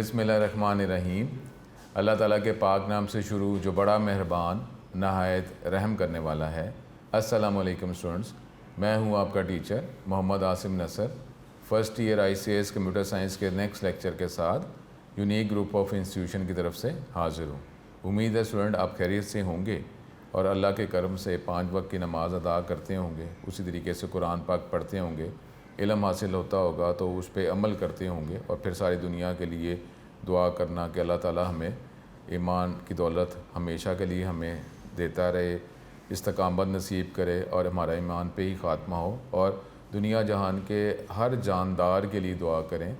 बिस्मिल्लाहिर्रहमानिर्रहीम। अल्लाह ताला के पाक नाम से शुरू जो बड़ा मेहरबान नहायत रहम करने वाला है। अस्सलामु अलैकुम स्टूडेंट्स, मैं हूं आपका teacher Mohammad Asim Nasar, first year ICS computer science के नेक्स्ट लेक्चर के साथ यूनिक ग्रुप ऑफ इंस्टीट्यूशन की तरफ से हाज़िर हूँ। उम्मीद है स्टूडेंट आप खैरियत से होंगे और अल्लाह के करम से 5 वक्त की नमाज़ अदा करते होंगे, उसी तरीके से कुरान पाक पढ़ते होंगे, इल्म हासिल होता होगा तो उस पर अमल करते होंगे और फिर सारी दुनिया के लिए दुआ करना कि अल्लाह ताला हमें ईमान की दौलत हमेशा के लिए हमें देता रहे, इस्तकामत नसीब करे और हमारा ईमान पे ही ख़ात्मा हो। और दुनिया जहान के हर जानदार के लिए दुआ करें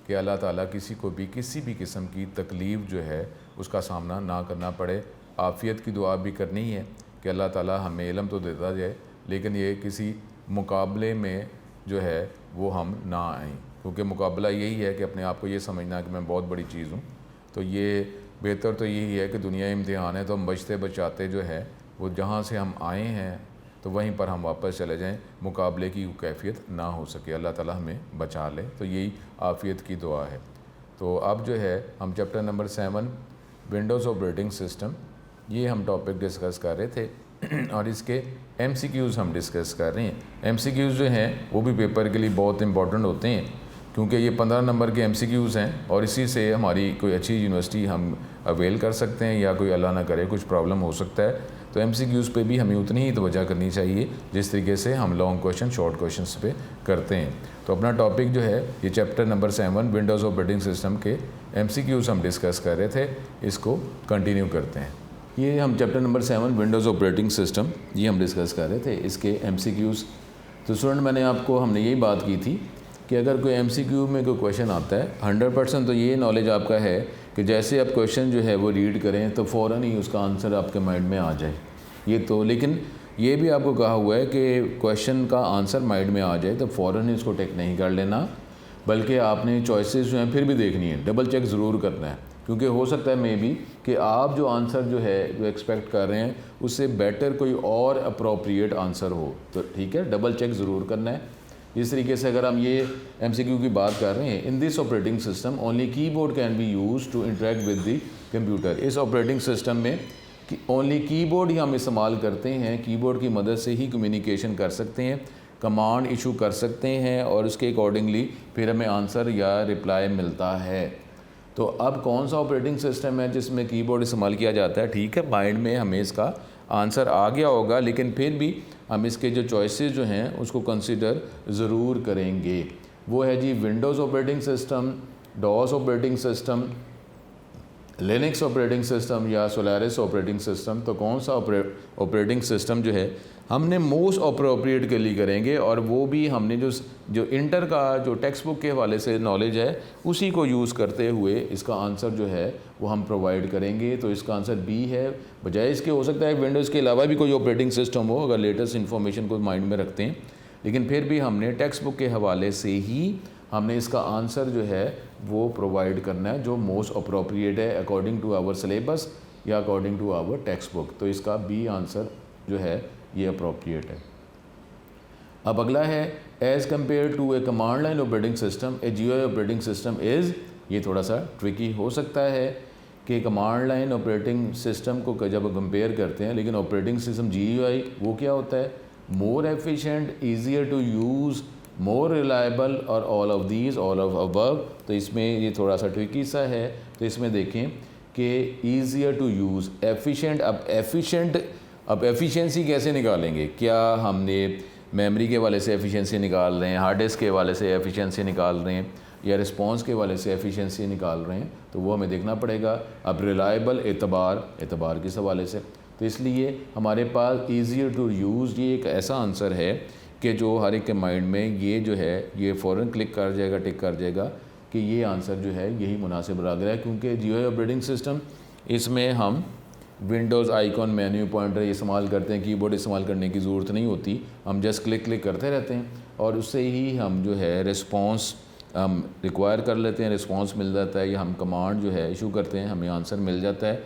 कि अल्लाह ताला किसी भी किस्म की तकलीफ़ जो है उसका सामना ना करना पड़े। आफ़ियत की दुआ भी करनी है कि अल्लाह ताला हमें इल्म तो देता जाए, लेकिन ये किसी मुकाबले में जो है वो हम ना आएँ, क्योंकि मुकाबला यही है कि अपने आप को ये समझना कि मैं बहुत बड़ी चीज़ हूँ। तो ये बेहतर तो यही है कि दुनिया इम्तिहान है तो हम बचते बचाते जो है वो जहाँ से हम आए हैं तो वहीं पर हम वापस चले जाएं, मुकाबले की कैफियत ना हो सके, अल्लाह ताला हमें बचा ले। तो यही आफ़ियत की दुआ है। तो अब जो है हम chapter number 7 Windows operating system, ये हम टॉपिक डिस्कस कर रहे थे और इसके MCQs हम डिस्कस कर रहे हैं। MCQs जो हैं वो भी पेपर के लिए बहुत इंपॉर्टेंट होते हैं, क्योंकि ये 15 नंबर के MCQs हैं और इसी से हमारी कोई अच्छी यूनिवर्सिटी हम अवेल कर सकते हैं या कोई अल्लाह ना करे कुछ प्रॉब्लम हो सकता है। तो MCQs पे भी हमें उतनी ही तवज्जो करनी चाहिए जिस तरीके से हम लॉन्ग क्वेश्चन शॉर्ट क्वेश्चंस पे करते हैं। तो अपना टॉपिक जो है ये chapter number 7 Windows operating system के MCQs हम डिस्कस कर रहे थे, इसको कंटिन्यू करते हैं। ये हम chapter number 7 Windows operating system ये हम डिस्कस कर रहे थे, इसके MCQs। तो स्टूडेंट हमने यही बात की थी कि अगर कोई MCQ में कोई क्वेश्चन आता है 100% तो ये नॉलेज आपका है कि जैसे आप क्वेश्चन जो है वो रीड करें तो फ़ौरन ही उसका आंसर आपके माइंड में आ जाए। ये तो लेकिन ये भी आपको कहा हुआ है कि क्वेश्चन का आंसर माइंड में आ जाए तो फ़ौरन ही उसको टेक नहीं कर लेना, बल्कि आपने चॉइसेस जो हैं फिर भी देखनी है, डबल चेक ज़रूर करना है, क्योंकि हो सकता है मे बी कि आप जो आंसर जो है जो एक्सपेक्ट कर रहे हैं उससे बेटर कोई और अप्रोप्रिएट आंसर हो। तो ठीक है, डबल चेक ज़रूर करना है। इस तरीके से अगर हम ये MCQ की बात कर रहे हैं, in this operating system only keyboard can be use to interact with the computer. इस ऑपरेटिंग सिस्टम में ओनली कीबोर्ड ही हम इस्तेमाल करते हैं, कीबोर्ड की मदद से ही कम्युनिकेशन कर सकते हैं, कमांड इशू कर सकते हैं और उसके अकॉर्डिंगली फिर हमें आंसर या रिप्लाई मिलता है। तो अब कौन सा ऑपरेटिंग सिस्टम है जिसमें कीबोर्ड इस्तेमाल किया जाता है? ठीक है, माइंड में हमें इसका आंसर आ गया होगा, लेकिन फिर भी हम इसके जो चॉइसेस जो हैं उसको कंसिडर ज़रूर करेंगे। वो है जी Windows operating system, DOS operating system, Linux operating system या सोलारिस ऑपरेटिंग सिस्टम। तो कौन सा ऑपरेटिंग सिस्टम जो है हमने मोस्ट अप्रोप्रिएट के लिए करेंगे, और वो भी हमने जो इंटर का जो टेक्स्ट बुक के हवाले से नॉलेज है उसी को यूज़ करते हुए इसका आंसर जो है वो हम प्रोवाइड करेंगे। तो इसका आंसर बी है। बजाय इसके हो सकता है विंडोज़ के अलावा भी कोई ऑपरेटिंग सिस्टम हो, अगर लेटेस्ट इन्फॉर्मेशन को माइंड में रखते हैं, लेकिन फिर भी हमने टेक्स्ट बुक के हवाले से ही हमने इसका आंसर जो है वो प्रोवाइड करना है जो मोस्ट अप्रोप्रिएट है अकॉर्डिंग टू आवर सिलेबस या according to our text book. तो इसका बी आंसर जो है ये अप्रोप्रिएट है। अब अगला है as compare to a command line operating system a GUI operating system is. ये थोड़ा सा ट्रिकी हो सकता है कि कमांड लाइन ऑपरेटिंग सिस्टम को जब कंपेयर करते हैं, लेकिन ऑपरेटिंग सिस्टम GUI वो क्या होता है? More efficient, easier to use, more reliable और all of these, all of above. तो इसमें ये थोड़ा सा ट्रिकी सा है। तो इसमें देखें कि ईजियर टू यूज़, एफिशिएंट। अब एफिशिएंसी कैसे निकालेंगे? क्या हमने मेमोरी के हवाले से एफिशिएंसी निकाल रहे हैं, हार्ड डिस्क के हवाले से एफिशिएंसी निकाल रहे हैं, या रिस्पॉन्स के हवाले से एफिशिएंसी निकाल रहे हैं? तो वो हमें देखना पड़ेगा। अब रिलायबल, एतबार किस हवाले से? तो इसलिए हमारे पास ईजियर टू यूज़ ये एक ऐसा आंसर है कि जो हर एक के माइंड में ये जो है ये फ़ौरन क्लिक कर जाएगा, टिक कर जाएगा कि ये आंसर जो है यही मुनासिब लग रहा है, क्योंकि GUI ऑपरेटिंग सिस्टम इसमें हम विंडोज़ आइकॉन, मेन्यू पॉइंटर इस्तेमाल करते हैं, कीबोर्ड इस्तेमाल करने की ज़रूरत नहीं होती, हम जस्ट क्लिक करते रहते हैं और उससे ही हम जो है रिस्पॉन्स हम रिक्वायर कर लेते हैं, रिस्पॉन्स मिल जाता है, या हम कमांड जो है इशू करते हैं, हमें आंसर मिल जाता है।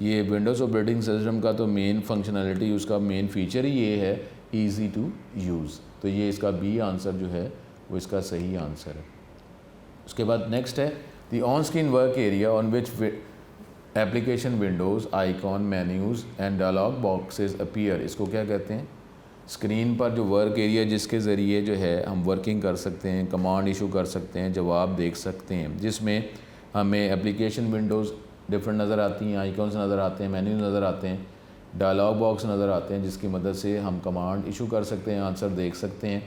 ये विंडोज़ ऑपरेटिंग सिस्टम का तो मेन फंक्शनैलिटी, उसका मेन फ़ीचर ही ये है ईज़ी टू यूज़। तो ये इसका बी आंसर जो है वो इसका सही आंसर है। उसके बाद नेक्स्ट है the on screen work area on which application windows icons menus and dialog boxes appear, इसको क्या कहते हैं? स्क्रीन पर जो वर्क एरिया जिसके ज़रिए जो है हम वर्किंग कर सकते हैं, कमांड इशू कर सकते हैं, जवाब देख सकते हैं, जिसमें हमें एप्लीकेशन विंडोज़ डिफरेंट नज़र आती हैं, आइकॉन्स नज़र आते हैं, मेन्यू नज़र आते हैं, डायलॉग बॉक्स नज़र आते हैं, जिसकी मदद से हम कमांड इशू कर सकते हैं, आंसर देख सकते हैं।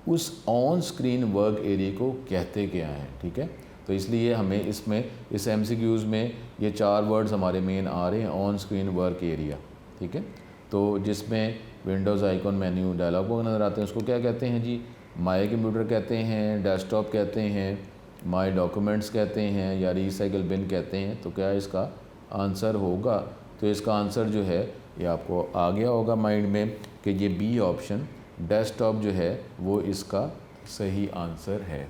उस ऑन स्क्रीन वर्क एरिया को कहते क्या हैं? ठीक है, तो इसलिए हमें इसमें इस MCQs में ये 4 वर्ड्स हमारे मेन आ रहे हैं, ऑन स्क्रीन वर्क एरिया। ठीक है, तो जिसमें windows icon menu dialog box नज़र आते हैं, उसको क्या कहते हैं जी? माई कंप्यूटर कहते हैं, डेस्कटॉप कहते हैं, माई डॉक्यूमेंट्स कहते हैं, या रिसाइकिल बिन कहते हैं। तो क्या इसका आंसर होगा? तो इसका आंसर जो है ये आपको आ गया होगा माइंड में कि ये बी ऑप्शन डेस्कटॉप जो है वो इसका सही आंसर है।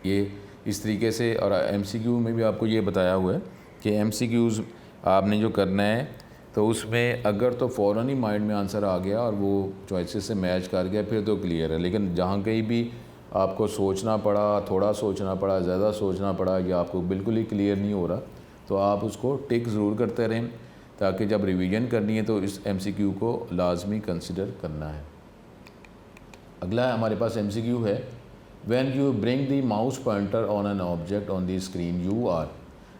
ये इस तरीके से, और MCQ में भी आपको ये बताया हुआ है कि MCQs आपने जो करना है तो उसमें अगर तो फ़ौरन ही माइंड में आंसर आ गया और वो चॉइसेस से मैच कर गया फिर तो क्लियर है, लेकिन जहाँ कहीं भी आपको सोचना पड़ा, थोड़ा सोचना पड़ा, ज़्यादा सोचना पड़ा, या आपको बिल्कुल ही क्लियर नहीं हो रहा, तो आप उसको टिक ज़रूर करते रहें, ताकि जब रिवीजन करनी है तो इस MCQ को लाजमी कंसिडर करना है। अगला हमारे पास MCQ है, when you bring the mouse pointer on an object on the screen you are.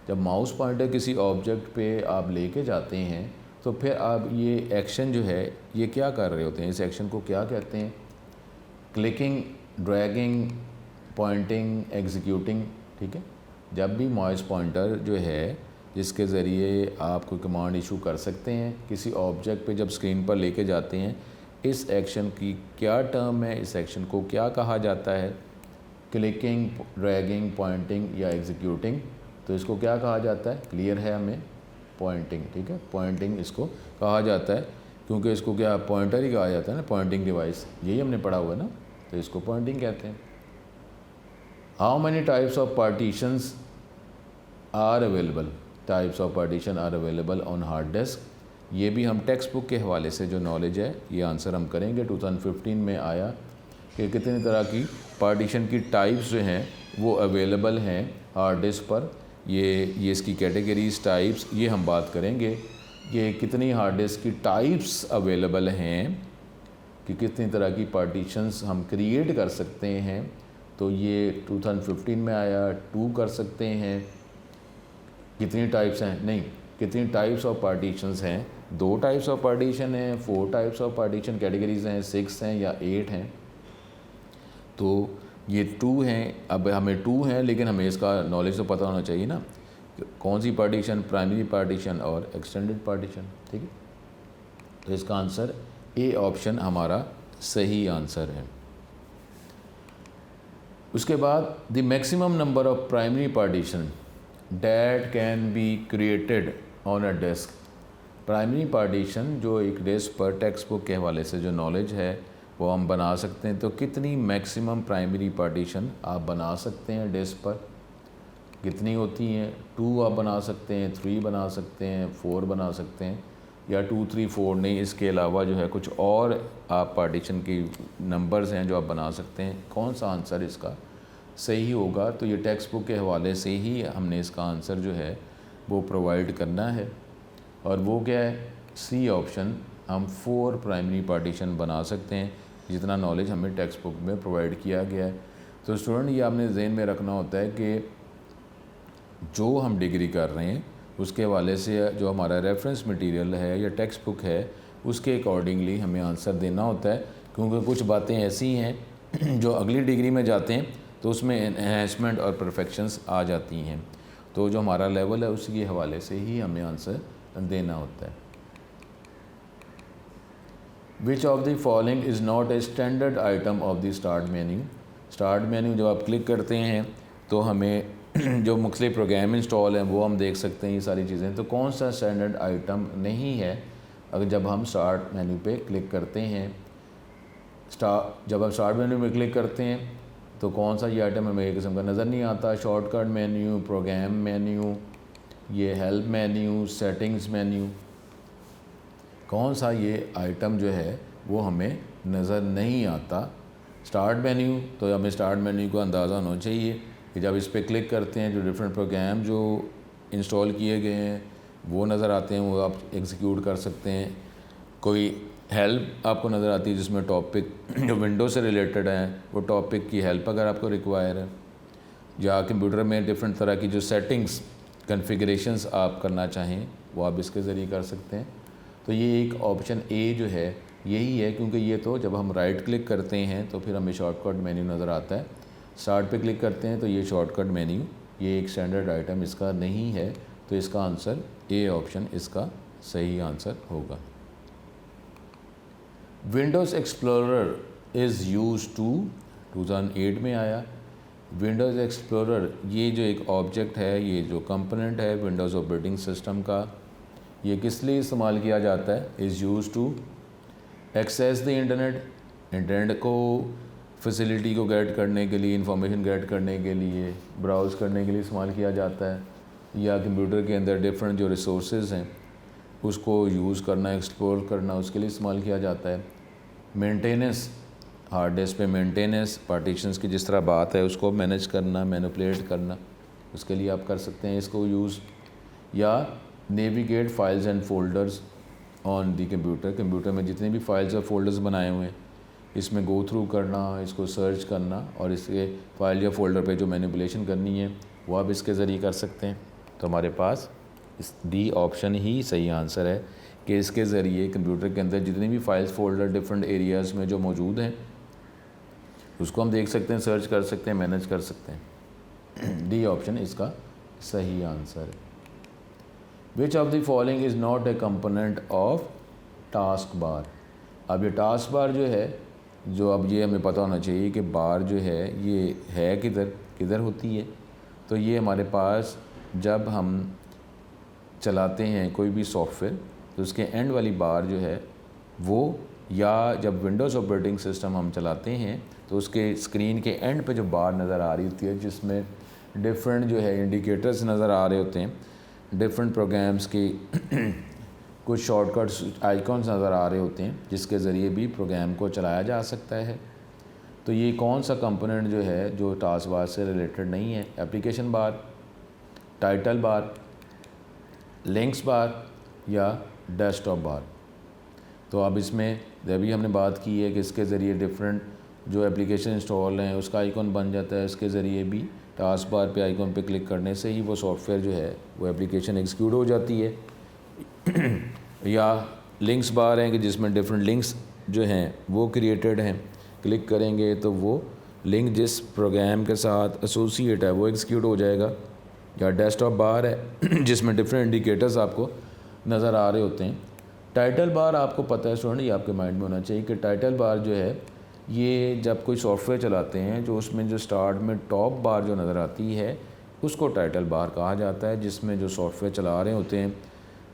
जब माउस पॉइंटर किसी ऑब्जेक्ट पे आप लेके जाते हैं तो फिर आप ये एक्शन जो है ये क्या कर रहे होते हैं? इस एक्शन को क्या कहते हैं? Clicking, dragging, pointing, executing. ठीक है, जब भी माउस पॉइंटर जो है जिसके ज़रिए आप कोई कमांड इशू कर सकते हैं किसी ऑब्जेक्ट पे जब स्क्रीन पर लेके जाते हैं, इस एक्शन की क्या टर्म है? इस एक्शन को क्या कहा जाता है? क्लिकिंग, ड्रैगिंग, पॉइंटिंग या एग्जीक्यूटिंग। तो इसको क्या कहा जाता है? क्लियर है हमें? पॉइंटिंग। ठीक है, पॉइंटिंग इसको कहा जाता है, क्योंकि इसको क्या पॉइंटर ही कहा जाता है ना, पॉइंटिंग डिवाइस, यही हमने पढ़ा हुआ है ना, तो इसको पॉइंटिंग कहते हैं। How many types of partitions are available? Types of partition are available on hard disk. ये भी हम टेक्स्ट बुक के हवाले से जो नॉलेज है ये आंसर हम करेंगे। 2015 में आया कि कितनी तरह की पार्टीशन की टाइप्स जो हैं वो अवेलेबल हैं हार्ड डिस्क पर। ये इसकी कैटेगरीज, टाइप्स, ये हम बात करेंगे कि कितनी हार्ड डिस्क की टाइप्स अवेलेबल हैं, कि कितनी तरह की पार्टीशंस हम क्रिएट कर सकते हैं। तो ये 2015 में आया। 2 कर सकते हैं। कितनी टाइप्स हैं? नहीं, कितनी टाइप्स ऑफ पार्टीशंस हैं? 2 टाइप्स ऑफ पार्टीशन हैं, 4 टाइप्स ऑफ पार्टीशन कैटेगरीज हैं, 6 हैं या 8 हैं। तो ये 2 हैं। अब हमें 2 हैं, लेकिन हमें इसका नॉलेज तो पता होना चाहिए ना, कौन सी पार्टीशन, प्राइमरी पार्टीशन और एक्सटेंडेड पार्टीशन। ठीक है, तो इसका आंसर ए ऑप्शन हमारा सही आंसर है। उसके बाद the maximum number of primary partition that can be created on a desk. Primary partition जो एक डेस्क पर टेक्स्ट बुक के हवाले से जो नॉलेज है वो हम बना सकते हैं। तो कितनी मैक्सिमम प्राइमरी पार्टीशन आप बना सकते हैं डेस्क पर? कितनी होती हैं? 2 आप बना सकते हैं, 3 बना सकते हैं, 4 बना सकते हैं, या 2, 3, 4 नहीं, इसके अलावा जो है कुछ और आप पार्टीशन की नंबर्स हैं जो आप बना सकते हैं। कौन सा आंसर इसका सही होगा? तो ये टेक्स्ट बुक के हवाले से ही हमने इसका आंसर जो है वो प्रोवाइड करना है, और वो क्या है? C option. हम 4 प्राइमरी पार्टीशन बना सकते हैं, जितना नॉलेज हमें टेक्स्ट बुक में प्रोवाइड किया गया है। तो स्टूडेंट ये आपने जहन में रखना होता है कि जो हम डिग्री कर रहे हैं उसके हवाले से जो हमारा रेफरेंस मटेरियल है या टेक्स्ट बुक है उसके अकॉर्डिंगली हमें आंसर देना होता है, क्योंकि कुछ बातें ऐसी हैं जो अगली डिग्री में जाते हैं तो उसमें एनहेंसमेंट और परफेक्शंस आ जाती हैं। तो जो हमारा लेवल है उसी के हवाले से ही हमें आंसर देना होता है। Which of the following is not a standard item of the start menu. Start menu जब आप क्लिक करते हैं तो हमें जो मुख्तलिफ प्रोग्राम इंस्टॉल हैं वो हम देख सकते हैं, ये सारी चीज़ें। तो कौन सा स्टैंडर्ड आइटम नहीं है अगर जब हम स्टार्ट मेन्यू पे क्लिक करते हैं? जब हम स्टार्ट मेन्यू में क्लिक करते हैं तो कौन सा ये आइटम हमें एक किस्म का नज़र नहीं आता? शॉर्टकट मेन्यू, प्रोग्राम मेन्यू, ये हेल्प मेन्यू, सेटिंग्स मेन्यू, कौन सा ये आइटम जो है वो हमें नज़र नहीं आता? स्टार्ट मेन्यू, तो हमें स्टार्ट मेन्यू का अंदाज़ा होना चाहिए कि जब इस पर क्लिक करते हैं जो डिफरेंट प्रोग्राम जो इंस्टॉल किए गए हैं वो नज़र आते हैं, वो आप एग्जीक्यूट कर सकते हैं। कोई हेल्प आपको नज़र आती है जिसमें टॉपिक जो विंडो से रिलेटेड है वो टॉपिक की हेल्प अगर आपको रिक्वायर है, या कंप्यूटर में डिफरेंट तरह की जो सेटिंग्स कॉन्फ़िगरेशंस आप करना चाहें वो आप इसके ज़रिए कर सकते हैं। तो ये एक ऑप्शन ए जो है यही है, क्योंकि ये तो जब हम राइट क्लिक करते हैं तो फिर हमें शॉर्टकट मेन्यू नज़र आता है। स्टार्ट पे क्लिक करते हैं तो ये शॉर्टकट मेन्यू, ये एक स्टैंडर्ड आइटम इसका नहीं है, तो इसका आंसर ए ऑप्शन इसका सही आंसर होगा। Windows Explorer is use to 2008 में आया। विंडोज़ एक्सप्लोरर ये जो एक ऑब्जेक्ट है, ये जो कंपोनेंट है विंडोज़ ऑपरेटिंग सिस्टम का, ये किस लिए इस्तेमाल किया जाता है? Is use to access the internet को फैसिलिटी को गेट करने के लिए, इंफॉर्मेशन गेट करने के लिए, ब्राउज़ करने के लिए इस्तेमाल किया जाता है, या कंप्यूटर के अंदर डिफरेंट जो रिसोर्सेज हैं उसको यूज़ करना, एक्सप्लोर करना, उसके लिए इस्तेमाल किया जाता है। मेंटेनेंस, हार्ड डिस्क पे मेंटेनेंस, पार्टीशंस की जिस तरह बात है उसको मैनेज करना, मैनिपुलेट करना, उसके लिए आप कर सकते हैं इसको यूज़। या navigate files and folders on the computer में जितने भी फाइल्स और फोल्डर्स बनाए हुए हैं इसमें गो थ्रू करना, इसको सर्च करना और इसके फाइल या फोल्डर पे जो मैनिपुलेशन करनी है वो आप इसके ज़रिए कर सकते हैं। तो हमारे पास इस डी ऑप्शन ही सही आंसर है कि इसके ज़रिए कंप्यूटर के अंदर जितनी भी फाइल्स फोल्डर डिफरेंट एरियाज़ में जो मौजूद हैं उसको हम देख सकते हैं, सर्च कर सकते हैं, मैनेज कर सकते हैं। डी ऑप्शन इसका सही आंसर है। Which of the following is not a component of task bar. अब ये टास्क बार जो है, जो अब ये हमें पता होना चाहिए कि बार जो है ये है किधर होती है। तो ये हमारे पास जब हम चलाते हैं कोई भी सॉफ्टवेयर तो उसके एंड वाली बार जो है वो, या जब विंडोज़ ऑपरेटिंग सिस्टम हम चलाते हैं तो उसके स्क्रीन के एंड पे जो बार नज़र आ रही होती है जिसमें डिफरेंट जो है इंडिकेटर्स नज़र आ रहे होते हैं, डिफरेंट प्रोग्राम्स के कुछ शॉर्टकट्स आइकॉन्स नज़र आ रहे होते हैं जिसके ज़रिए भी प्रोग्राम को चलाया जा सकता है। तो ये कौन सा कंपोनेंट जो है जो टास्क बार से रिलेटेड नहीं है? एप्लीकेशन बार, टाइटल बार, लिंक्स बार या डेस्कटॉप बार। तो अब इसमें अभी हमने बात की है कि इसके ज़रिए डिफरेंट जो एप्लीकेशन इंस्टॉल हैं उसका आइकॉन बन जाता है, इसके ज़रिए भी टास्क बार पे आइकॉन पे क्लिक करने से ही वो सॉफ्टवेयर जो है वो एप्लीकेशन एग्जीक्यूट हो जाती है। या लिंक्स बार हैं कि जिसमें डिफरेंट लिंक्स जो हैं वो क्रिएटेड हैं, क्लिक करेंगे तो वो लिंक जिस प्रोग्राम के साथ एसोसिएट है वो एग्जीक्यूट हो जाएगा। या डेस्कटॉप बार है जिसमें डिफरेंट इंडिकेटर्स आपको नज़र आ रहे होते हैं। टाइटल बार आपको पता है स्टूडेंट, ये आपके माइंड में होना चाहिए कि टाइटल बार जो है ये जब कोई सॉफ्टवेयर चलाते हैं जो उसमें जो स्टार्ट में टॉप बार जो नज़र आती है उसको टाइटल बार कहा जाता है, जिसमें जो सॉफ्टवेयर चला रहे होते हैं,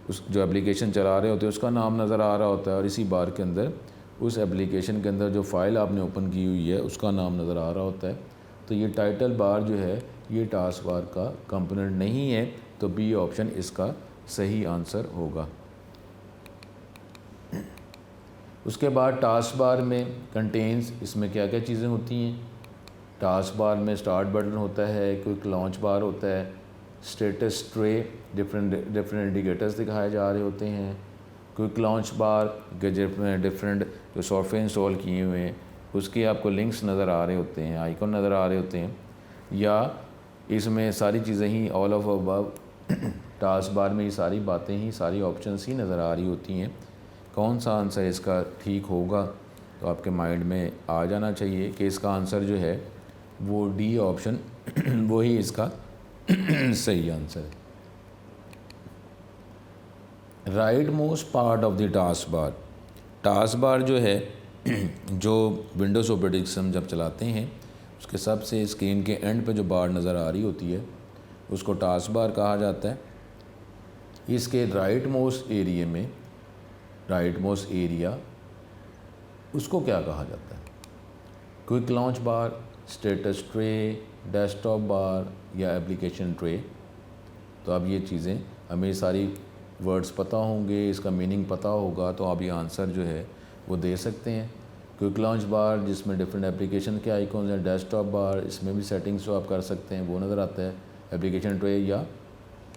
उस जो एप्लीकेशन चला रहे होते हैं उसका नाम नज़र आ रहा होता है और इसी बार के अंदर उस एप्लीकेशन के अंदर जो फ़ाइल आपने ओपन की हुई है उसका नाम नज़र आ रहा होता है। तो ये टाइटल बार जो है ये टास्क बार का कंपोनेंट नहीं है, तो बी ऑप्शन इसका सही आंसर होगा। उसके बाद टास्क बार में कंटेंस, इसमें क्या क्या चीज़ें होती हैं? टास्क बार में स्टार्ट बटन होता है, क्विक लॉन्च बार होता है, स्टेटस ट्रे, डिफरेंट इंडिकेटर्स दिखाए जा रहे होते हैं, क्विक लॉन्च बार डिफरेंट जो सॉफ्टवेयर इंस्टॉल किए हुए हैं उसके आपको लिंक्स नज़र आ रहे होते हैं, आइकॉन नज़र आ रहे होते हैं, या इसमें सारी चीज़ें ही all of above task bar में ये सारी बातें ही, सारी ऑप्शंस ही नज़र आ रही होती हैं। कौन सा आंसर इसका ठीक होगा? तो आपके माइंड में आ जाना चाहिए कि इसका आंसर जो है वो डी ऑप्शन वही इसका सही आंसर है। Right most part of the task bar. Task bar जो है जो विंडोज़ ऑपरेटिंग सिस्टम जब चलाते हैं उसके सबसे स्क्रीन के एंड पे जो बार नज़र आ रही होती है उसको टास्क बार कहा जाता है। इसके राइट मोस्ट एरिया में, राइट मोस्ट एरिया उसको क्या कहा जाता है? Quick launch bar, status tray, desktop bar या एप्लीकेशन ट्रे। तो अब ये चीज़ें हमें सारी वर्ड्स पता होंगे, इसका मीनिंग पता होगा तो आप ये आंसर जो है वो दे सकते हैं। क्विक लॉन्च बार जिसमें डिफरेंट एप्लीकेशन के आइकॉन्स हैं, डेस्कटॉप बार, इसमें भी सेटिंग्स जो आप कर सकते हैं वो नज़र आता है, एप्लीकेशन ट्रे या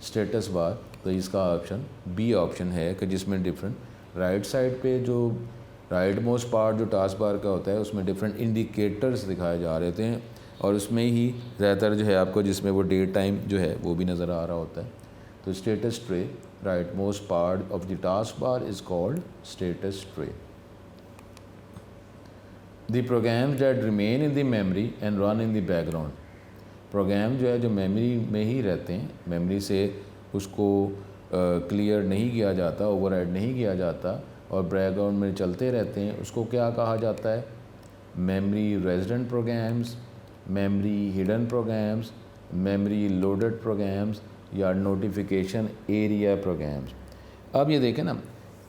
स्टेटस बार। तो इसका ऑप्शन बी ऑप्शन है कि जिसमें डिफरेंट राइट साइड पे जो राइट मोस्ट पार्ट जो टास्क बार का होता है उसमें डिफरेंट इंडिकेटर्स दिखाए जा रहे होते हैं और उसमें ही ज़्यादातर जो है आपको जिसमें वो डेट टाइम जो है वो भी नज़र आ रहा होता है। तो status tray right most part of the task bar is called status tray. The programs that remain in the memory and run in the background, program जो है जो मेमोरी में ही रहते हैं, मेमोरी से उसको क्लियर नहीं किया जाता, ओवरराइड नहीं किया जाता और बैकग्राउंड में चलते रहते हैं, उसको क्या कहा जाता है? Memory resident programs, memory hidden programs, memory loaded programs या नोटिफिकेशन एरिया प्रोग्राम्स। अब ये देखें ना,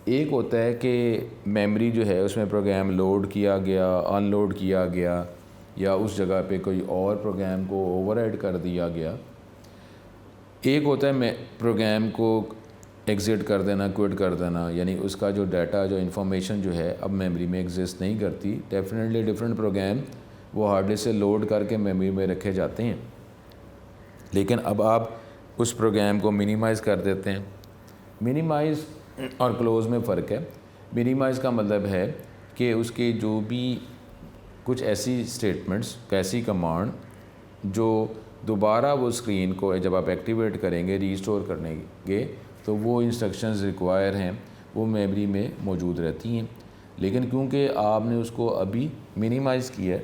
एक होता है कि मेमोरी जो है उसमें प्रोग्राम लोड किया गया, अनलोड किया गया या उस जगह पे कोई और प्रोग्राम को ओवरराइड कर दिया गया। एक होता है प्रोग्राम को एग्ज़िट कर देना, क्विट कर देना, यानी उसका जो डाटा जो इन्फॉर्मेशन जो है अब मेमोरी में एग्जिस्ट नहीं करती। डेफिनेटली डिफरेंट प्रोग्राम वो हार्ड डिस्क से लोड करके मेमोरी में रखे जाते हैं, लेकिन अब आप उस प्रोग्राम को मिनिमाइज़ कर देते हैं। मिनिमाइज़ और क्लोज़ में फ़र्क है। मिनिमाइज़ का मतलब है कि उसके जो भी कुछ ऐसी स्टेटमेंट्स, ऐसी कमांड जो दोबारा वो स्क्रीन को जब आप एक्टिवेट करेंगे, रीस्टोर करेंगे, तो वो इंस्ट्रक्शंस रिक्वायर हैं वो मेमोरी में मौजूद रहती हैं। लेकिन क्योंकि आपने उसको अभी मिनिमाइज़ किया है,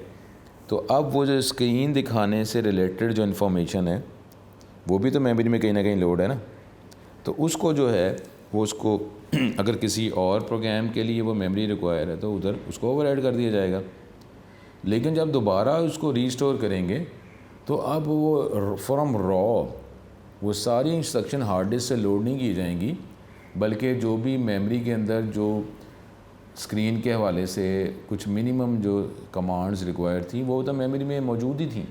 तो अब वो जो स्क्रीन दिखाने से रिलेटेड जो इन्फॉर्मेशन है वो भी तो मेमोरी में कहीं ना कहीं लोड है ना, तो उसको जो है वो उसको अगर किसी और प्रोग्राम के लिए वो मेमोरी रिक्वायर है तो उधर उसको ओवरराइड कर दिया जाएगा। लेकिन जब दोबारा उसको रीस्टोर करेंगे तो अब वो फ्रॉम रॉ वो सारी इंस्ट्रक्शन हार्ड डिस्क से लोड नहीं की जाएंगी, बल्कि जो भी मेमोरी के अंदर जो स्क्रीन के हवाले से कुछ मिनिमम जो कमांड्स रिक्वायर थी वो तो मेमोरी में मौजूद ही थी।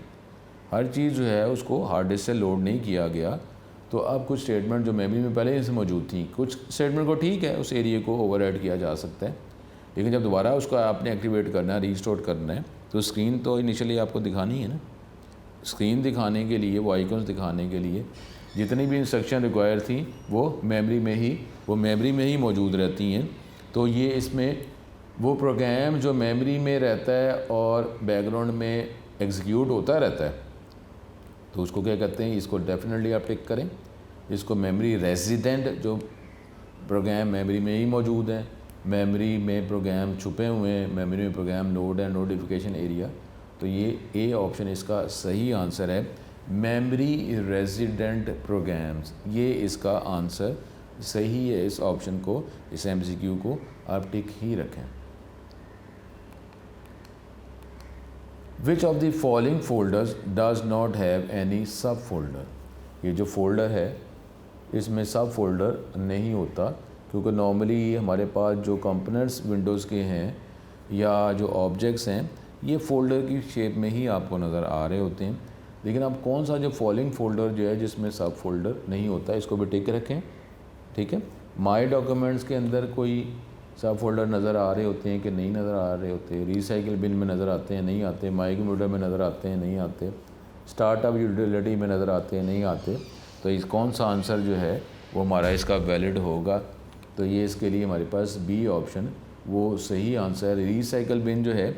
हर चीज़ जो है उसको हार्ड डिस्क से लोड नहीं किया गया। तो अब कुछ स्टेटमेंट जो मेमोरी में पहले से मौजूद थी, कुछ स्टेटमेंट को ठीक है उस एरिया को ओवरराइड किया जा सकता है, लेकिन जब दोबारा उसको आपने एक्टिवेट करना है, रीस्टोर करना है, तो स्क्रीन तो इनिशियली आपको दिखानी है ना। स्क्रीन दिखाने के लिए, वो आइकन्स दिखाने के लिए जितनी भी इंस्ट्रक्शन रिक्वायर थी वो मेमोरी में ही मौजूद रहती हैं। तो ये इसमें वो प्रोग्राम जो मेमोरी में रहता है और बैकग्राउंड में एग्जीक्यूट होता रहता है, तो उसको क्या कहते हैं? इसको डेफिनेटली आप टिक करें। इसको मेमोरी रेजिडेंट जो प्रोग्राम मेमोरी में ही मौजूद हैं, मेमोरी में प्रोग्राम छुपे हुए हैं, मेमोरी में प्रोग्राम लोड है, नोटिफिकेशन एरिया। तो ये ए ऑप्शन इसका सही आंसर है, मेमोरी रेजिडेंट प्रोग्राम्स। ये इसका आंसर सही है। इस ऑप्शन को, इस एमसीक्यू को आप टिक ही रखें। विच of the following folders does not have any सब फोल्डर? ये जो फोल्डर है इसमें सब फोल्डर नहीं होता, क्योंकि नॉर्मली हमारे पास जो कंपोनेंट्स विंडोज़ के हैं या जो ऑब्जेक्ट्स हैं ये फ़ोल्डर की शेप में ही आपको नज़र आ रहे होते हैं। लेकिन अब कौन सा जो फॉलोइंग फ़ोल्डर जो है जिसमें सब फोल्डर नहीं होता, इसको भी टिक रखें। ठीक है, माई डॉक्यूमेंट्स के अंदर कोई सब फोल्डर नज़र आ रहे होते हैं कि नहीं नज़र आ रहे होते, रिसाइकिल बिन में नज़र आते हैं नहीं आते, माई कंप्यूटर में नज़र आते हैं नहीं आते, स्टार्टअप यूटिलिटी में नज़र आते हैं नहीं आते। तो इस कौन सा आंसर जो है वो हमारा इसका वैलिड होगा? तो ये इसके लिए हमारे पास बी ऑप्शन वो सही आंसर है। रिसाइकिल बिन जो है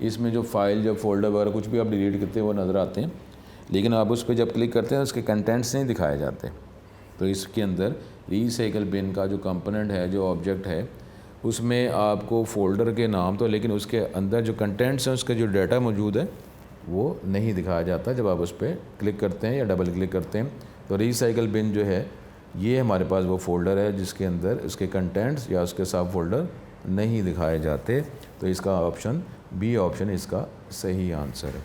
इसमें जो फाइल, जो फोल्डर वगैरह कुछ भी आप डिलीट करते हैं वो नज़र आते हैं, लेकिन आप उस पर जब क्लिक करते हैं उसके कंटेंट्स नहीं दिखाए जाते। तो इसके अंदर रिसाइकिल बिन का जो कंपोनेंट है, जो ऑब्जेक्ट है, उसमें आपको फ़ोल्डर के नाम तो, लेकिन उसके अंदर जो कंटेंट्स हैं उसका जो डाटा मौजूद है वो नहीं दिखाया जाता जब आप उस पर क्लिक करते हैं या डबल क्लिक करते हैं। तो रिसाइकिल बिन जो है ये हमारे पास वो फ़ोल्डर है जिसके अंदर उसके कंटेंट्स या उसके सब फोल्डर नहीं दिखाए जाते। तो इसका ऑप्शन बी ऑप्शन इसका सही आंसर है।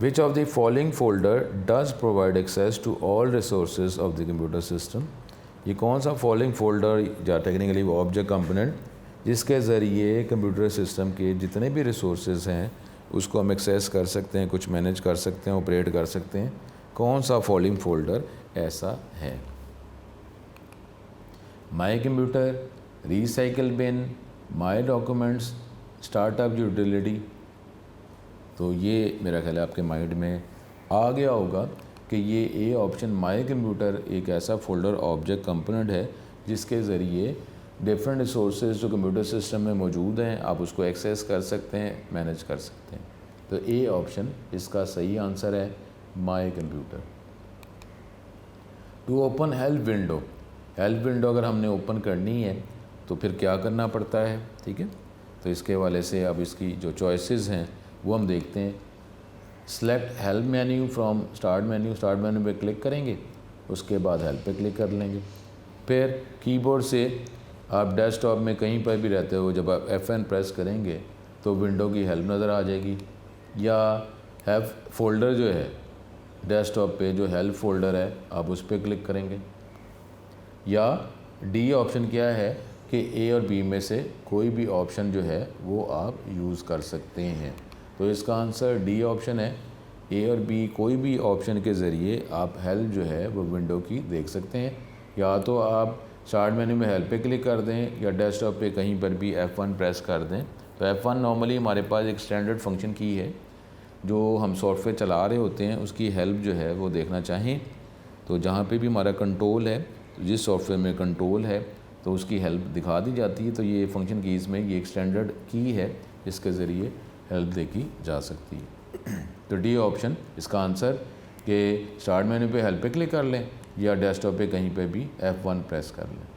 Which of the following folder does provide access to all resources of the computer system? ये कौन सा फॉलोइंग फोल्डर या टेक्निकली वो ऑब्जेक्ट कंपोनेंट जिसके ज़रिए कंप्यूटर सिस्टम के जितने भी रिसोर्सेज हैं उसको हम एक्सेस कर सकते हैं, कुछ मैनेज कर सकते हैं, ऑपरेट कर सकते हैं? कौन सा फॉलोइंग फोल्डर ऐसा है? My computer, recycle bin, my documents, startup utility. तो ये मेरा ख्याल है आपके माइंड में आ गया होगा कि ये ए ऑप्शन माई कंप्यूटर एक ऐसा फोल्डर ऑब्जेक्ट कंपोनेंट है जिसके ज़रिए डिफरेंट रिसोर्सेज जो कंप्यूटर सिस्टम में मौजूद हैं आप उसको एक्सेस कर सकते हैं, मैनेज कर सकते हैं। तो ए ऑप्शन इसका सही आंसर है my computer. To open help window, help window अगर हमने ओपन करनी है तो फिर क्या करना पड़ता है, ठीक है। तो इसके हवाले से अब इसकी जो चॉइसेस हैं वो हम देखते हैं। Select help menu from start menu, start menu पे क्लिक करेंगे, उसके बाद हेल्प पे क्लिक कर लेंगे। फिर कीबोर्ड से आप डेस्कटॉप में कहीं पर भी रहते हो, जब आप F1 प्रेस करेंगे तो विंडो की हेल्प नज़र आ जाएगी, या हैव फोल्डर जो है डेस्कटॉप पे जो हेल्प फोल्डर है आप उस पर क्लिक करेंगे, या डी ऑप्शन क्या है कि ए और बी में से कोई भी ऑप्शन जो है वो आप यूज़ कर सकते हैं। तो इसका आंसर डी ऑप्शन है। ए और बी कोई भी ऑप्शन के ज़रिए आप हेल्प जो है वो विंडो की देख सकते हैं, या तो आप स्टार्ट मेन्यू में हेल्प पे क्लिक कर दें या डेस्कटॉप पे कहीं पर भी F1 प्रेस कर दें। तो F1 नॉर्मली हमारे पास एक स्टैंडर्ड फंक्शन की है, जो हम सॉफ्टवेयर चला रहे होते हैं उसकी हेल्प जो है वो देखना चाहें तो जहाँ पे भी हमारा कंट्रोल है, तो जिस सॉफ्टवेयर में कंट्रोल है तो उसकी हेल्प दिखा दी जाती है। तो ये फंक्शन कीज़ में ये एक स्टैंडर्ड की है जिसके ज़रिए हेल्प देखी जा सकती है। तो डी ऑप्शन इसका आंसर कि स्टार्ट मेन्यू पे हेल्प पे क्लिक कर लें या डेस्कटॉप पे कहीं पे भी F1 प्रेस कर लें।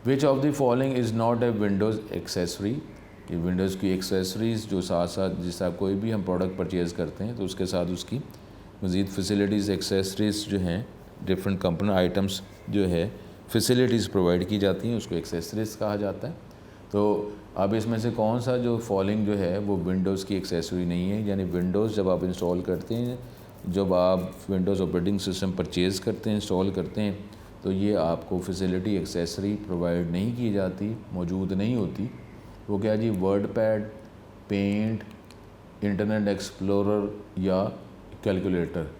विच of the following is not a Windows accessory, ये विंडोज़ की एक्सेसरीज़ जो साथ साथ जिस तरह कोई भी हम प्रोडक्ट परचेज़ करते हैं तो उसके साथ उसकी मज़ीद फैसिलिटीज़ एक्सेसरीज़ जो हैं, डिफरेंट कंपोनेंट आइटम्स जो है फैसिलिटीज़ प्रोवाइड की जाती हैं, उसको एक्सेसरीज़ कहा जाता है। तो अब इसमें से कौन सा जो फॉलोइंग जो है वो विंडोज़ की एक्सेसरी नहीं है, यानी विंडोज़ जब आप इंस्टॉल करते हैं, जब आप विंडोज़ ऑपरेटिंग सिस्टम परचेज़ करते हैं, इंस्टॉल करते हैं, तो ये आपको फैसिलिटी एक्सेसरी प्रोवाइड नहीं की जाती, मौजूद नहीं होती। वो क्या जी, WordPad, paint, Internet Explorer या कैलकुलेटर।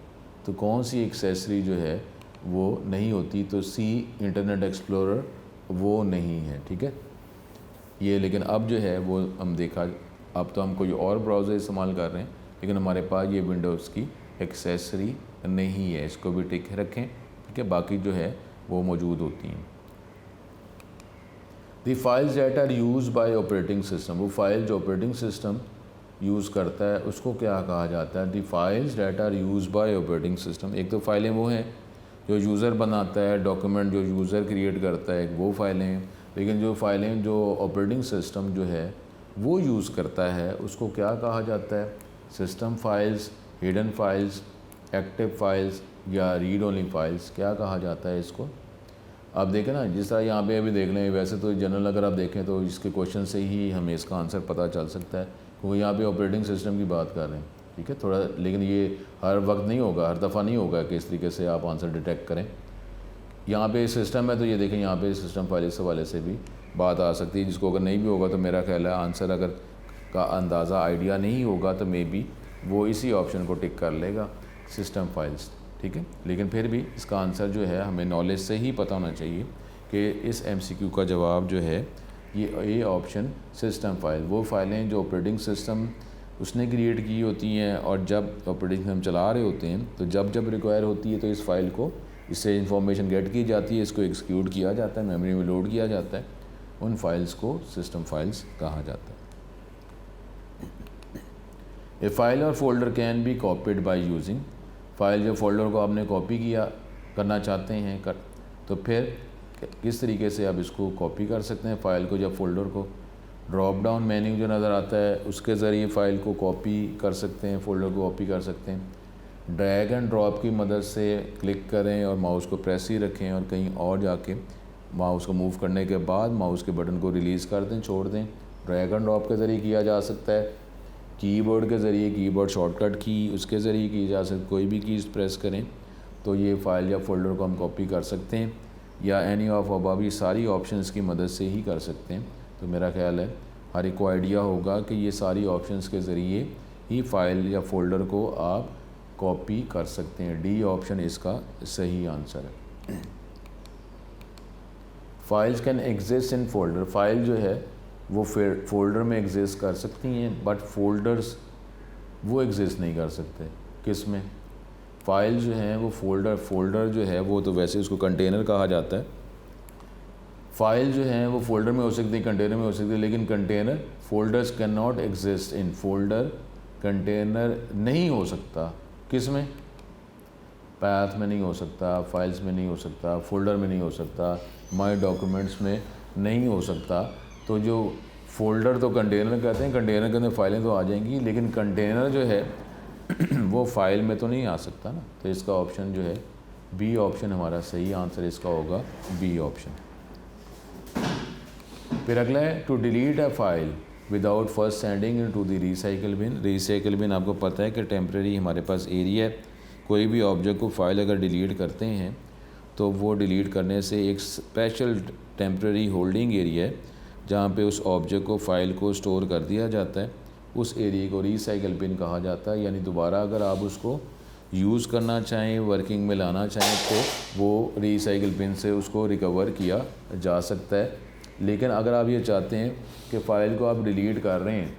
तो कौन सी एक्सेसरी जो है वो नहीं होती, तो सी इंटरनेट एक्सप्लोरर वो नहीं है, ठीक है ये। लेकिन अब जो है वो हम देखा, अब तो हम कोई और ब्राउज़र इस्तेमाल कर रहे हैं लेकिन हमारे पास ये विंडोज़ की एक्सेसरी नहीं है, इसको भी टिक रखें, ठीक है। बाकी जो है वो मौजूद होती हैं। The files that are use by operating system, वो फाइल जो ऑपरेटिंग सिस्टम यूज़ करता है उसको क्या कहा जाता है। The files that are use by operating system, एक तो फाइलें वो हैं जो यूज़र बनाता है, डॉक्यूमेंट जो यूज़र क्रिएट करता है, वो फाइलें हैं। लेकिन जो फाइलें जो ऑपरेटिंग सिस्टम जो है वो यूज़ करता है उसको क्या कहा जाता है। System files, hidden files, active files या रीड ओनली फाइल्स, क्या कहा जाता है इसको। आप देखें ना, जिस तरह यहाँ पे अभी देख लें, वैसे तो जनरल अगर आप देखें तो इसके क्वेश्चन से ही हमें इसका आंसर पता चल सकता है, क्योंकि यहाँ पे ऑपरेटिंग सिस्टम की बात कर रहे हैं, ठीक है थोड़ा। लेकिन ये हर वक्त नहीं होगा, हर दफ़ा नहीं होगा कि इस तरीके से आप आंसर डिटेक्ट करें। यहाँ पे सिस्टम है तो ये देखें, यहाँ पे सिस्टम फाइल इस हवाले से भी बात आ सकती है, जिसको अगर नहीं भी होगा तो मेरा ख्याल है आंसर अगर का अंदाज़ा आइडिया नहीं होगा तो मे बी वो इसी ऑप्शन को टिक कर लेगा, सिस्टम फाइल्स, ठीक है। लेकिन फिर भी इसका आंसर जो है हमें नॉलेज से ही पता होना चाहिए कि इस MCQ का जवाब जो है ये ऑप्शन सिस्टम फाइल, वो फाइलें जो ऑपरेटिंग सिस्टम उसने क्रिएट की होती हैं और जब ऑपरेटिंग सिस्टम चला रहे होते हैं तो जब जब रिक्वायर होती है तो इस फाइल को, इससे इंफॉर्मेशन गेट की जाती है, इसको एक्सिक्यूट किया जाता है, मेमोरी में लोड किया जाता है, उन फाइल्स को सिस्टम फाइल्स कहा जाता है। ए फाइल और folder can be copied by using, file जो फोल्डर को आपने कॉपी किया करना चाहते हैं तो फिर किस तरीके से आप इसको कॉपी कर सकते हैं फाइल को या फोल्डर को। ड्रॉप डाउन मेन्यू जो नज़र आता है उसके ज़रिए फ़ाइल को कॉपी कर सकते हैं, फोल्डर को कॉपी कर सकते हैं। ड्रैग एंड ड्रॉप की मदद से क्लिक करें और माउस को प्रेस ही रखें और कहीं और जाके माउस को मूव करने के बाद माउस के बटन को रिलीज़ कर दें, छोड़ दें। ड्रैग एंड ड्रॉप के ज़रिए किया जा सकता है, कीबोर्ड के ज़रिए, कीबोर्ड शॉर्टकट की उसके ज़रिए की जा सकती, कोई भी कीज़ प्रेस करें तो ये फ़ाइल या फोल्डर को हम कॉपी कर सकते हैं, या एनी ऑफ अबव ये सारी ऑप्शंस की मदद से ही कर सकते हैं। तो मेरा ख्याल है हर एक को आइडिया होगा कि ये सारी ऑप्शंस के ज़रिए ही फ़ाइल या फोल्डर को आप कॉपी कर सकते हैं। डी ऑप्शन इसका सही आंसर है। Files can exist in folder, file जो है वो फोल्डर में एग्जिस्ट कर सकती हैं, बट फोल्डर्स वो एग्जिस्ट नहीं कर सकते। किस में? फाइल जो हैं वो फोल्डर जो है वो तो वैसे उसको कंटेनर कहा जाता है। फाइल जो हैं वो फोल्डर में हो सकती है, कंटेनर में हो सकती है, लेकिन container folders can not exist in folder, container नहीं हो सकता। किस में? पाथ में नहीं हो सकता, फाइल्स में नहीं हो सकता, फोल्डर में नहीं हो सकता, माय डॉक्यूमेंट्स में नहीं हो सकता। तो जो फोल्डर तो कंटेनर कहते हैं, कंटेनर के अंदर फाइलें तो आ जाएंगी, लेकिन कंटेनर जो है वो फाइल में तो नहीं आ सकता ना। तो इसका ऑप्शन जो है बी ऑप्शन हमारा सही आंसर इसका होगा, बी ऑप्शन। फिर अगला है to delete a file without first sending in to the recycle bin. Recycle bin आपको पता है कि टेम्प्रेरी हमारे पास एरिया है। कोई भी ऑब्जेक्ट को फाइल अगर डिलीट करते हैं तो वो डिलीट करने से एक स्पेशल टेम्प्रेरी होल्डिंग एरिया है जहाँ पे उस ऑब्जेक्ट को फाइल को स्टोर कर दिया जाता है। उस एरिया को रिसाइकल बिन कहा जाता है। यानी दोबारा अगर आप उसको यूज़ करना चाहें, वर्किंग में लाना चाहें, तो वो रिसाइकल बिन से उसको रिकवर किया जा सकता है। लेकिन अगर आप ये चाहते हैं कि फ़ाइल को आप डिलीट कर रहे हैं,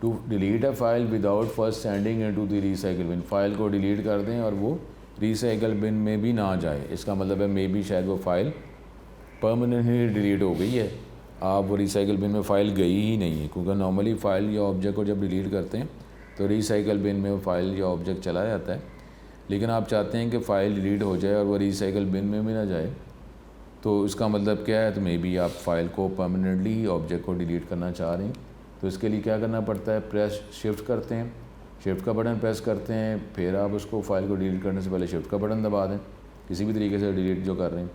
to delete a file without first sending into the recycle bin, file को डिलीट कर दें और वो रिसाइकल बिन में भी ना जाए, इसका मतलब है मे बी शायद वो फ़ाइल परमानेंटली डिलीट हो गई है, आप वो रिसाइकल बिन में फ़ाइल गई ही नहीं है। क्योंकि नॉर्मली फ़ाइल या ऑब्जेक्ट को जब डिलीट करते हैं तो रिसाइकल बिन में वो फ़ाइल या ऑब्जेक्ट चला जाता है। लेकिन आप चाहते हैं कि फ़ाइल डिलीट हो जाए और वो रिसाइकल बिन में भी ना जाए, तो इसका मतलब क्या है? तो मे बी आप फ़ाइल को परमानेंटली ही ऑब्जेक्ट को डिलीट करना चाह रहे हैं। तो इसके लिए क्या करना पड़ता है? प्रेस शिफ्ट करते हैं, शिफ्ट का बटन प्रेस करते हैं, फिर आप उसको फ़ाइल को डिलीट करने से पहले शिफ्ट का बटन दबा दें, किसी भी तरीके से डिलीट जो कर रहे हैं,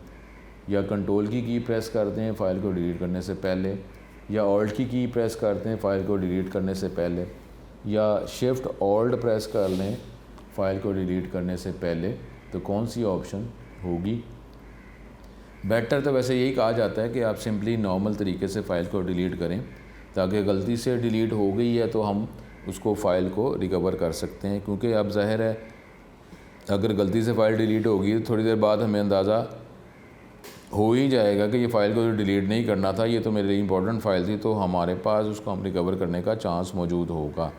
या कंट्रोल की प्रेस करते हैं फ़ाइल को डिलीट करने से पहले, या ऑल्ट की प्रेस करते हैं फ़ाइल को डिलीट करने से पहले, या शिफ्ट ऑल्ट प्रेस कर लें फ़ाइल को डिलीट करने से पहले। तो कौन सी ऑप्शन होगी? बेटर तो वैसे यही कहा जाता है कि आप सिंपली नॉर्मल तरीके से फ़ाइल को डिलीट करें, ताकि गलती से डिलीट हो गई है तो हम उसको फ़ाइल को रिकवर कर सकते हैं। क्योंकि अब ज़ाहिर है अगर गलती से फ़ाइल डिलीट होगी तो थोड़ी देर बाद हमें अंदाज़ा हो ही जाएगा कि ये फ़ाइल को डिलीट नहीं करना था, ये तो मेरे लिए इंपॉर्टेंट फ़ाइल थी, तो हमारे पास उसको हम रिकवर करने का चांस मौजूद होगा।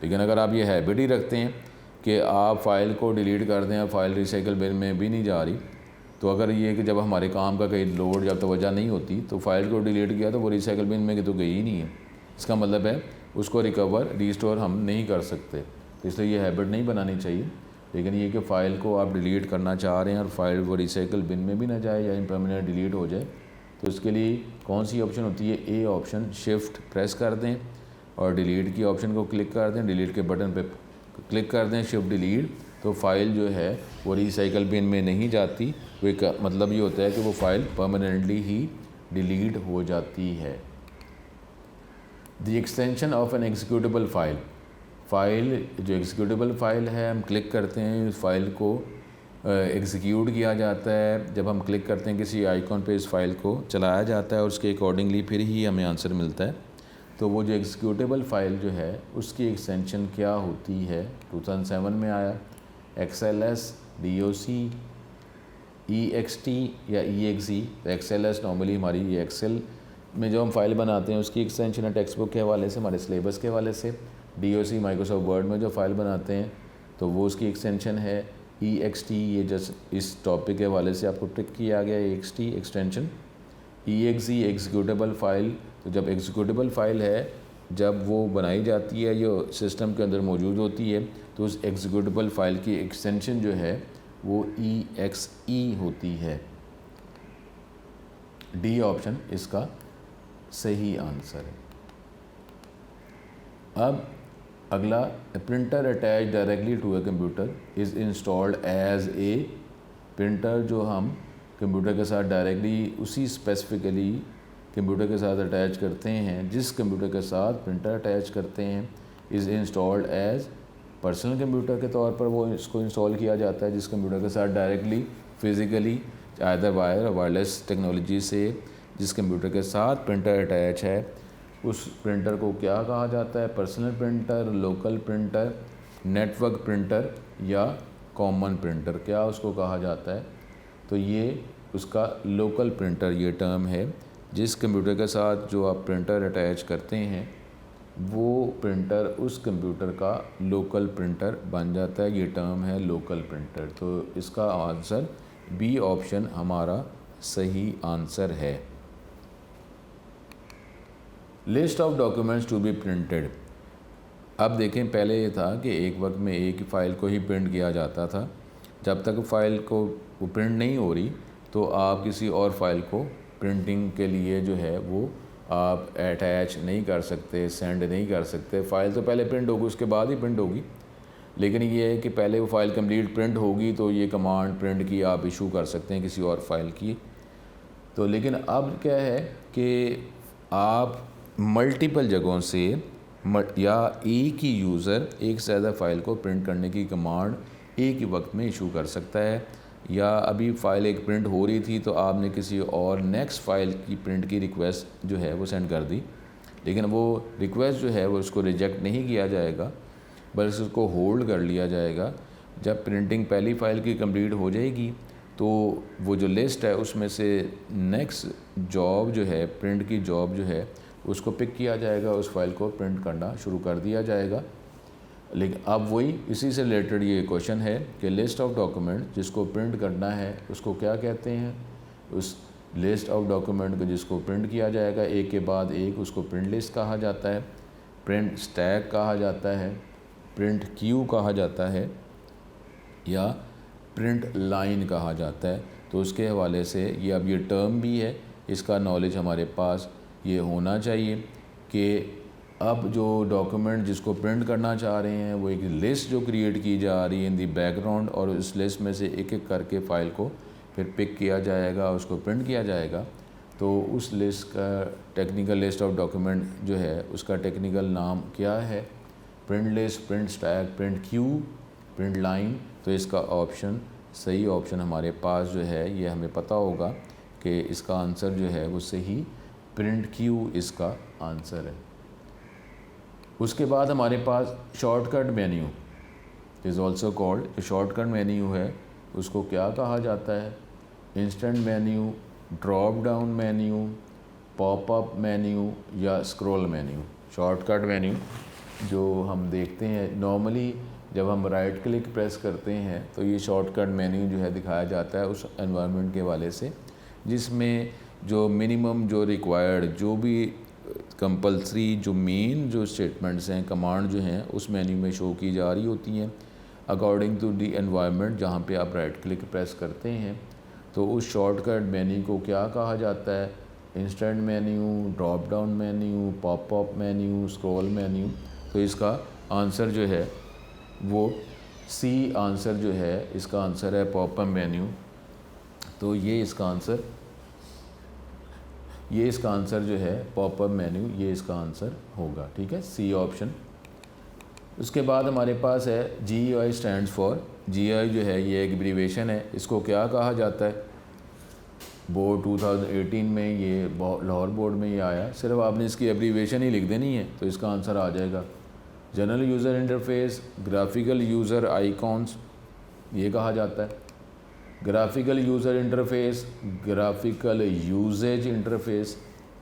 लेकिन अगर आप ये हैबिट ही रखते हैं कि आप फ़ाइल को डिलीट कर दें और फ़ाइल रिसाइकल बिन में भी नहीं जा रही, तो अगर ये कि जब हमारे काम का कहीं लोड या तवज्जो नहीं होती तो फ़ाइल को डिलीट किया तो वो रिसाइकल बिन में तो गई ही नहीं है, इसका मतलब है उसको रिकवर रीस्टोर हम नहीं कर सकते। तो इसलिए ये हैबिट नहीं बनानी चाहिए। लेकिन ये कि फ़ाइल को आप डिलीट करना चाह रहे हैं और फाइल वो रिसाइकल बिन में भी ना जाए या परमानेंट डिलीट हो जाए, तो इसके लिए कौन सी ऑप्शन होती है? A option. शिफ्ट प्रेस कर दें और डिलीट की ऑप्शन को क्लिक कर दें, डिलीट के बटन पे क्लिक कर दें, शिफ्ट डिलीट, तो फ़ाइल जो है वो रिसाइकल बिन में नहीं जाती। वो एक मतलब ये होता है कि वो फ़ाइल परमानेंटली ही डिलीट हो जाती है। The extension of N executable file, file जो एग्जीक्यूटेबल फ़ाइल है हम क्लिक करते हैं, उस फाइल को एग्जीक्यूट किया जाता है। जब हम क्लिक करते हैं किसी आइकॉन पे, इस फाइल को चलाया जाता है और उसके अकॉर्डिंगली फिर ही हमें आंसर मिलता है। तो वो जो एग्जीक्यूटेबल फ़ाइल जो है उसकी एक्सटेंशन क्या होती है? 2007 में आया XLS, DOC, EXT या EXE। XLS नॉर्मली हमारी ये एक्सेल में जो हम फाइल बनाते हैं उसकी एक्सटेंशन है, टेक्स्ट बुक के हवाले से, हमारे सिलेबस के हवाले से। DOC माइक्रोसॉफ्ट वर्ड में जो फाइल बनाते हैं तो वो उसकी एक्सटेंशन है। EXT ये जस्ट इस टॉपिक के हवाले से आपको टिक किया गया EXT extension. EXE executable file, तो जब एग्जीक्यूटेबल फ़ाइल है जब वो बनाई जाती है, जो सिस्टम के अंदर मौजूद होती है, तो उस एग्जीक्यूटेबल फ़ाइल की एक्सटेंशन जो है वो EXE होती है। डी ऑप्शन इसका सही आंसर है। अब अगला, printer attach directly to a computer is installed as a, printer जो हम कंप्यूटर के साथ डायरेक्टली उसी स्पेसिफिकली कंप्यूटर के साथ अटैच करते हैं, जिस कंप्यूटर के साथ प्रिंटर अटैच करते हैं, is installed as personal computer के तौर पर वो इसको इंस्टॉल किया जाता है, जिस कंप्यूटर के साथ डायरेक्टली फिज़िकली आइदर वायर और वायरलेस टेक्नोलॉजी से जिस कंप्यूटर के साथ प्रिंटर अटैच है उस प्रिंटर को क्या कहा जाता है? Personal printer, local printer, network printer या कॉमन प्रिंटर, क्या उसको कहा जाता है? तो ये उसका लोकल प्रिंटर ये टर्म है। जिस कंप्यूटर के साथ जो आप प्रिंटर अटैच करते हैं वो प्रिंटर उस कंप्यूटर का लोकल प्रिंटर बन जाता है, ये टर्म है लोकल प्रिंटर। तो इसका आंसर बी ऑप्शन हमारा सही आंसर है। List of documents to be printed. अब देखें, पहले ये था कि एक वक्त में एक ही फ़ाइल को ही प्रिंट किया जाता था। जब तक फ़ाइल को वो प्रिंट नहीं हो रही तो आप किसी और फाइल को प्रिंटिंग के लिए जो है वो आप अटैच नहीं कर सकते, सेंड नहीं कर सकते। फ़ाइल तो पहले प्रिंट होगी, उसके बाद ही प्रिंट होगी। लेकिन ये है कि पहले वो फ़ाइल कंप्लीट प्रिंट होगी तो ये कमांड प्रिंट की आप इशू कर सकते हैं किसी और फाइल की। तो लेकिन अब क्या है कि आप मल्टीपल जगहों से या एक ही यूज़र एक से ज़्यादा फ़ाइल को प्रिंट करने की कमांड एक ही वक्त में इशू कर सकता है। या अभी फ़ाइल एक प्रिंट हो रही थी तो आपने किसी और नेक्स्ट फ़ाइल की प्रिंट की रिक्वेस्ट जो है वो सेंड कर दी, लेकिन वो रिक्वेस्ट जो है वो उसको रिजेक्ट नहीं किया जाएगा बल्कि उसको होल्ड कर लिया जाएगा। जब प्रिंटिंग पहली फ़ाइल की कंप्लीट हो जाएगी तो वो जो लिस्ट है उसमें से नेक्स्ट जॉब जो है, प्रिंट की जॉब जो है उसको पिक किया जाएगा, उस फाइल को प्रिंट करना शुरू कर दिया जाएगा। लेकिन अब वही इसी से रिलेटेड ये क्वेश्चन है कि लिस्ट ऑफ डॉक्यूमेंट जिसको प्रिंट करना है उसको क्या कहते हैं। उस लिस्ट ऑफ डॉक्यूमेंट को जिसको प्रिंट किया जाएगा एक के बाद एक, उसको प्रिंट लिस्ट कहा जाता है, प्रिंट स्टैक कहा जाता है, प्रिंट क्यू कहा जाता है या प्रिंट लाइन कहा जाता है। तो उसके हवाले से ये अब ये टर्म भी है, इसका नॉलेज हमारे पास ये होना चाहिए कि अब जो डॉक्यूमेंट जिसको प्रिंट करना चाह रहे हैं वो एक लिस्ट जो क्रिएट की जा रही है इन दी बैकग्राउंड, और उस लिस्ट में से एक एक करके फ़ाइल को फिर पिक किया जाएगा, उसको प्रिंट किया जाएगा। तो उस लिस्ट का टेक्निकल लिस्ट ऑफ डॉक्यूमेंट जो है उसका टेक्निकल नाम क्या है, print list, print stack, print Q, print line. तो इसका ऑप्शन सही ऑप्शन हमारे पास जो है ये हमें पता होगा कि इसका आंसर जो है वो सही प्रिंट क्यू इसका आंसर है। उसके बाद हमारे पास shortcut menu is also called, shortcut menu है उसको क्या कहा जाता है, instant menu, drop down menu, popup menu या स्क्रॉल मेन्यू। शॉर्टकट मेन्यू जो हम देखते हैं नॉर्मली जब हम राइट क्लिक प्रेस करते हैं तो ये शॉर्टकट मेन्यू जो है दिखाया जाता है उस एनवायरनमेंट के हवाले से जिसमें जो मिनिमम जो रिक्वायर्ड जो भी कंपलसरी जो मेन जो स्टेटमेंट्स हैं, कमांड जो हैं उस मेन्यू में शो की जा रही होती हैं अकॉर्डिंग टू दी एनवायरनमेंट जहाँ पे आप राइट क्लिक प्रेस करते हैं। तो उस शॉर्टकट मेन्यू को क्या कहा जाता है, instant menu, drop down menu, popup menu, scroll menu. तो इसका आंसर जो है वो सी आंसर जो है इसका आंसर है पॉपअप मेन्यू। तो ये इसका आंसर जो है पॉपअप मेन्यू, ये इसका आंसर होगा। ठीक है, सी ऑप्शन। उसके बाद हमारे पास है GUI स्टैंड्स फॉर। GUI जो है ये एक एब्रीविएशन है, इसको क्या कहा जाता है। बोर्ड 2018 में ये लाहौर बोर्ड में ये आया, सिर्फ आपने इसकी एब्रीविएशन ही लिख देनी है तो इसका आंसर आ जाएगा। General user interface, graphical user icons ये कहा जाता है। Graphical user interface, graphical uses interface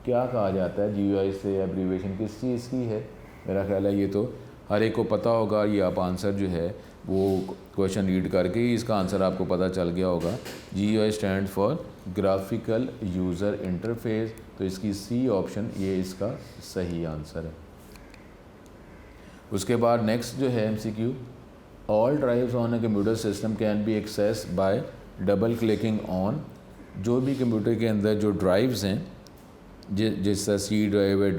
क्या कहा जाता है। GUI से एब्रीविएशन किस चीज़ की है, मेरा ख्याल है ये तो हर एक को पता होगा। ये आप आंसर जो है वो क्वेश्चन रीड करके ही इसका आंसर आपको पता चल गया होगा। GUI stand for graphical user interface. तो इसकी सी ऑप्शन ये इसका सही आंसर है। उसके बाद नेक्स्ट जो है MCQ, all drives on a computer system can be access by double clicking on. जो भी कंप्यूटर के अंदर जो ड्राइव्स हैं जैसा C ड्राइव है, D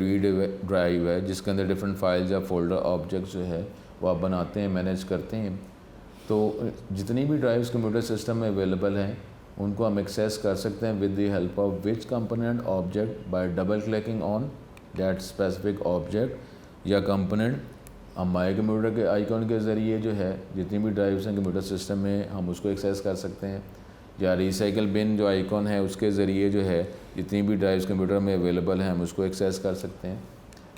ड्राइव है, जिसके अंदर डिफरेंट फाइल्स या फोल्डर ऑब्जेक्ट्स जो है वो आप बनाते हैं, मैनेज करते हैं। तो जितनी भी ड्राइव्स कंप्यूटर सिस्टम में अवेलेबल हैं उनको हम एक्सेस कर सकते हैं with the help of which component object by double clicking on that specific object या कंपोनेंट। हम माई कंप्यूटर के आइकॉन के ज़रिए जो है जितनी भी ड्राइव्स हैं कंप्यूटर सिस्टम में हम उसको एक्सेस कर सकते हैं, या रिसाइकल बिन जो आइकॉन है उसके ज़रिए जो है जितनी भी ड्राइव्स कंप्यूटर में अवेलेबल हैं हम उसको एक्सेस कर सकते हैं,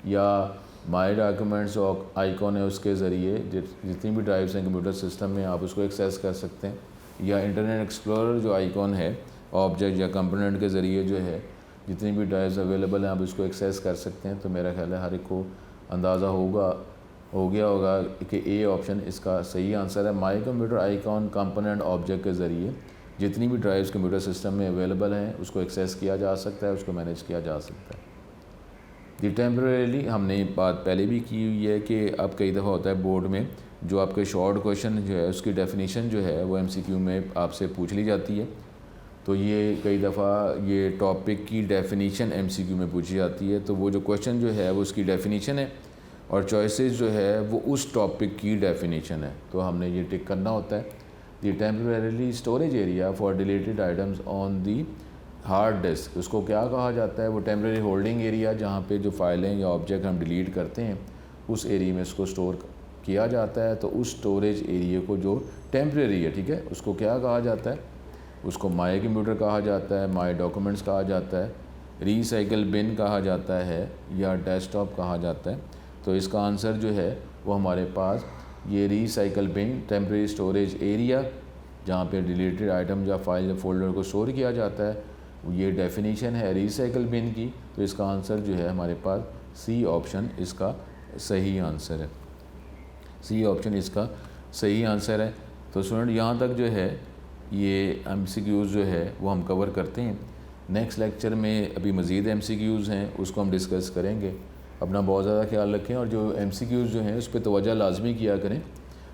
या माई डॉक्यूमेंट्स जो आइकॉन है उसके ज़रिए जितनी भी ड्राइव्स हैं कंप्यूटर सिस्टम में आप उसको एक्सेस कर सकते हैं, या इंटरनेट एक्सप्लोरर जो आइकॉन है ऑब्जेक्ट या कंपोनेंट के ज़रिए जो है जितनी भी ड्राइव्स अवेलेबल हैं आप इसको एक्सेस कर सकते हैं। तो मेरा ख्याल है हर एक को अंदाज़ा हो गया होगा कि ए ऑप्शन इसका सही आंसर है। My computer icon component object के ज़रिए जितनी भी ड्राइव्स कंप्यूटर सिस्टम में अवेलेबल हैं उसको एक्सेस किया जा सकता है, उसको मैनेज किया जा सकता है। दी टेम्परेली हमने बात पहले भी की हुई है कि अब कई दफ़ा होता है बोर्ड में जो आपके शॉर्ट क्वेश्चन जो है उसकी डेफिनेशन जो है वो MCQ में आपसे पूछ ली जाती है। तो ये कई दफ़ा ये टॉपिक की डेफिनेशन MCQ में पूछी जाती है। तो वो जो क्वेश्चन जो है वो उसकी डेफिनेशन है और चॉइसेस जो है वो उस टॉपिक की डेफिनेशन है। तो हमने ये टिक करना होता है। The temporary storage area for deleted items on the hard disk, उसको क्या कहा जाता है? वो टेम्परेरी होल्डिंग एरिया जहाँ पे जो फाइलें या ऑब्जेक्ट हम डिलीट करते हैं उस एरिया में इसको स्टोर किया जाता है। तो उस स्टोरेज एरिया को जो टेम्परेरी है, ठीक है, उसको क्या कहा जाता है? उसको माई कंप्यूटर कहा जाता है, माई डॉक्यूमेंट्स कहा जाता है, रीसाइकिल बिन कहा जाता है या डेस्कटॉप कहा जाता है। तो इसका आंसर जो है वो हमारे पास ये रीसाइकिल बिन टेम्परेरी स्टोरेज एरिया जहाँ पे डिलीटेड आइटम या फाइल या फोल्डर को स्टोर किया जाता है, ये डेफिनेशन है रीसाइकिल बिन की। तो इसका आंसर जो है हमारे पास सी ऑप्शन इसका सही आंसर है। सी ऑप्शन इसका सही आंसर है। तो स्टूडेंट यहाँ तक जो है ये MCQs जो है वो हम कवर करते हैं। नेक्स्ट लेक्चर में अभी मज़ीद MCQs हैं उसको हम डिस्कस करेंगे। अपना बहुत ज़्यादा ख्याल रखें और जो MCQs जो हैं उस पर तवज्जो लाजमी किया करें।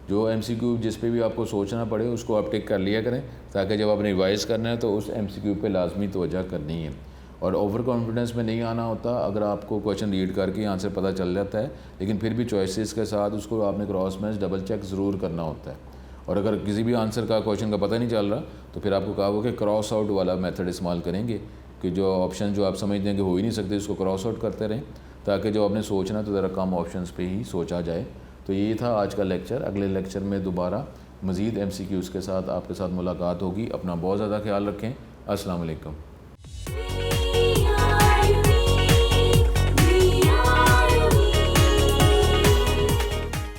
जो MCQ जिस पे भी आपको सोचना पड़े उसको आप टिक कर लिया करें ताकि जब आपने रिवाइज़ करना है तो उस MCQ पे लाजमी तवज्जो करनी है। और ओवर कॉन्फिडेंस में नहीं आना होता। अगर आपको क्वेश्चन रीड करके आंसर पता चल जाता है लेकिन फिर भी चॉइसेस के साथ उसको आपने क्रॉस मैच डबल चेक ज़रूर करना होता है। और अगर किसी भी आंसर का क्वेश्चन का पता नहीं चल रहा तो फिर आपको कहा होगा कि क्रॉस आउट वाला मेथड इस्तेमाल करेंगे कि जो ऑप्शन जो आप समझते हैं कि हो ही नहीं सकते उसको क्रॉस आउट करते रहें ताकि जो आपने सोचना तो ज़रा कम ऑप्शंस पे ही सोचा जाए। तो ये था आज का लेक्चर। अगले लेक्चर में दोबारा मज़ीद MCQs के साथ आपके साथ मुलाकात होगी। अपना बहुत ज़्यादा ख्याल रखें। अस्सलाम वालेकुम।